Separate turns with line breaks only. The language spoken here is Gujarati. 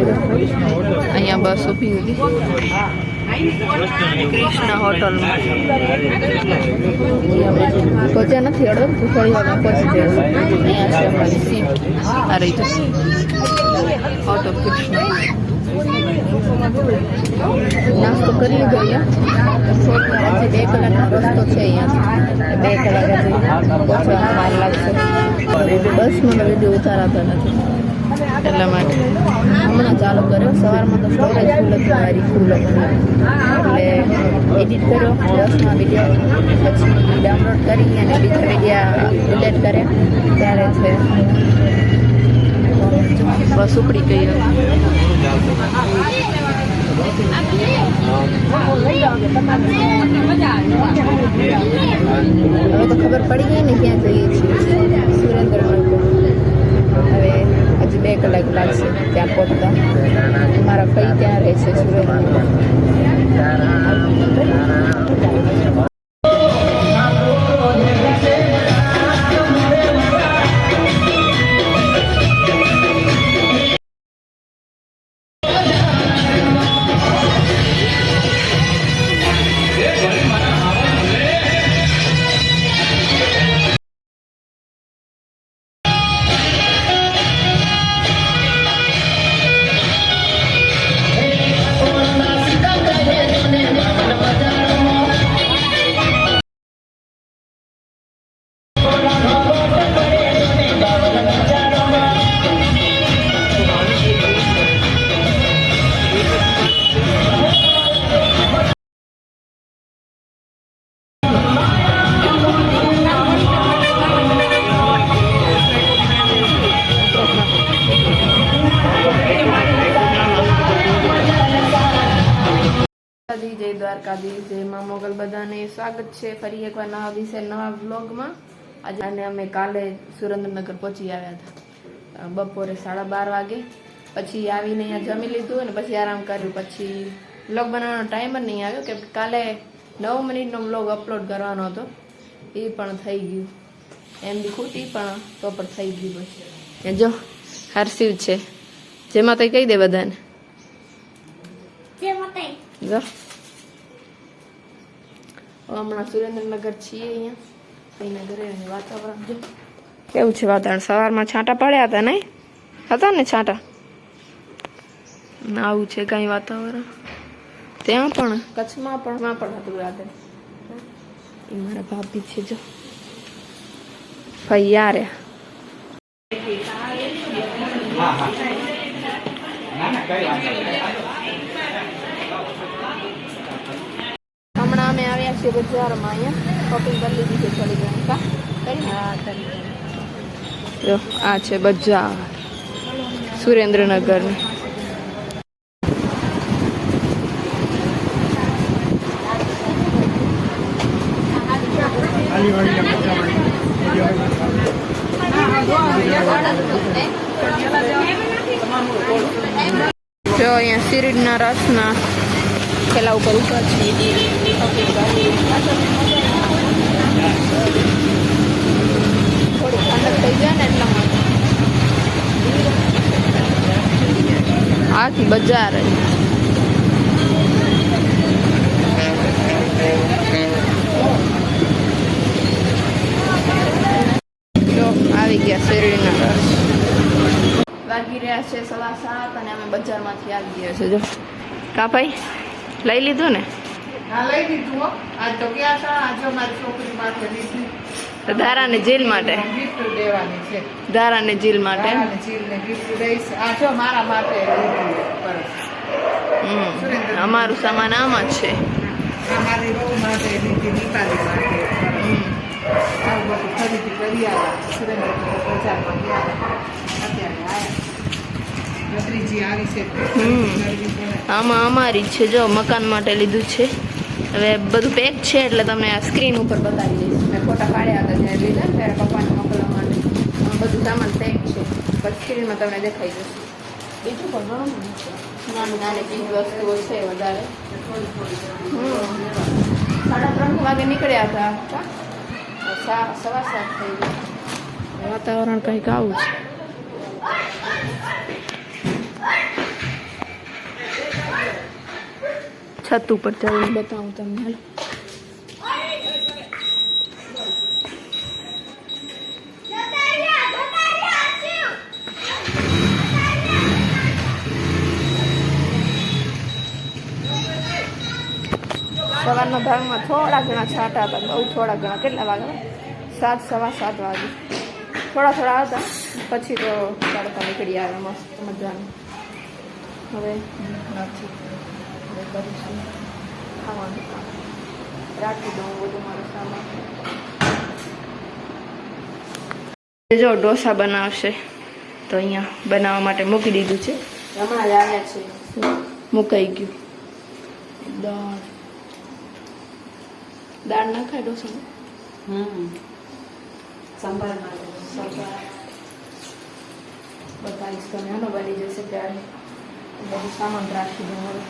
અહીંયા બસ ઊભી હતી કૃષ્ણ હોટલમાં પહોંચ્યા નથી અડધો થોડી વારમાં પહોંચી જશે અહીંયા છે અમારી સીટ આ રહી જશે ઓટો કૃષ્ણ નાસ્તો કરી લીધો અહીંયા 2 કલાકનો રસ્તો છે અહીંયા 2 કલાક પહોંચવામાં વાર લાગશે બસમાં વિડીયો ઉતારાતા નથી એટલા માટે હમણાં ચાલુ કર્યો સવારમાં તો સ્ટોરેજ ફૂલ હતું મારી ફૂલ એટલે એડિટ કર્યો 10માં વિડીયો પછી ડાઉનલોડ કરી અને બીજા વિડીયા ડિલીટ કર્યા ત્યારે છે બસ ઉપડી ગઈ હવે તો ખબર પડી ગઈ ને ક્યાં જઈએ છીએ સુરેન્દ્રનગર હવે હજી 2 કલાક લાગશે ત્યાં પહોંચતા મારા ફઈ ત્યાં રહે છે સુરેન્દ્રનગર જય દ્વારકાધીશ જય મા મોગલ બધાને સ્વાગત છે ફરી એકવાર નવા વિશે નવા વ્લોગમાં આજે અને અમે કાલે સુરેન્દ્રનગર પહોંચી આવ્યા હતા બપોરે 12:30 વાગે પછી આવીને અહીંયા જમી લીધું અને પછી આરામ કર્યું પછી વ્લોગ બનાવવાનો ટાઈમ જ નહીં આવ્યો કે કાલે 9 મિનિટનો વ્લોગ અપલોડ કરવાનો હતો એ પણ થઈ ગયું એમ બી ખૂટી પણ તો પણ થઈ ગયું પછી જો હર્ષિવ છે જેમાં તઈ કહી દે બધાને જો હમણાં સુરેન્દ્રનગર છીએ અહીંયા ઘરે વાતાવરણ જો કેવું છે વાતાવરણ સવારમાં છાંટા પડ્યા હતા નહીં હતા ને છાંટા આવું છે કાંઈ વાતાવરણ ત્યાં પણ કચ્છમાં પણ હતું રાતે એ મારા ભાભી છે જો ભાઈ યાર હમણાં અમે આવ્યા છીએ બજારમાં અહીંયા શોપિંગ કરી લીધી છે થોડી ઘણી જો આ છે બજાર સુરેન્દ્રનગરની જો અહીંયા શીરીડના રસના પેલા ઉપર ઉપર થોડી ઠંડક થઈ જાય ને એટલા માટે આખી બજાર રસ્તામાંથી આવી ગયા છે જો કા ભાઈ લઈ લીધું ને
હા લઈ દીધું હો. આજ તો ગયા હતા. આજે મારી છોકરી માટે લીધું.
તો ધારાને જીલ માટે
ગિફ્ટ દેવાની છે.
ધારાને જીલ માટે
અને ચીલને ગિફ્ટ દઈશ. આ જો મારા માટે લીધું પરસ.
અમારું સામાન આમાં જ છે
આ મારી બહુ માટે લીધી, દીપાલી માટે પરસ. આવું બધું ખરીદી કરી આવ્યા. સુરેન્દ્રનગર બજારમાં ગયા અત્યારે આવ્યા. ભત્રીજી આવી છે કરવી પડે.
આમાં અમારી જ છે જો મકાન માટે લીધું છે હવે બધું પેક છે એટલે તમને આ સ્ક્રીન ઉપર બતાવી દઈશ મેં ફોટા પાડ્યા હતા જ્યારે લીધા ને ત્યારે પપ્પાને મોકલવા માટે બધું સામાન પેક છે પછી સ્ક્રીનમાં તમને દેખાઈ જશે બીજું પણ ઘણું બધું છે નાની નાની ચીજ વસ્તુઓ છે વધારે 3:30 વાગે નીકળ્યા હતા સવા 7 થઈ ગયા વાતાવરણ કંઈક આવું છે છત ઉપર ચડીને બતાવું તમને હાલો સવારના ભાગમાં થોડા ઘણા છાંટા હતા બહુ થોડા ઘણા કેટલા વાગે 7 સવા 7 વાગે થોડા થોડા હતા પછી તો તડકા નીકળી આવે મસ્ત મજાનું હવે નથી કરીશું ખાવાનું કામ રાખી દઉં બધું મારું સામાન જો ઢોસા બનાવશે તો અહીંયા બનાવવા માટે મૂકી દીધું છે હમણાં જ આવ્યા છે મુકાઈ ગયું દાળ નાખાય ઢોસામાં
સંભાર
બતાવીશ તમે આનો બની જશે ત્યારે બધું સામાન રાખી દઉં હવે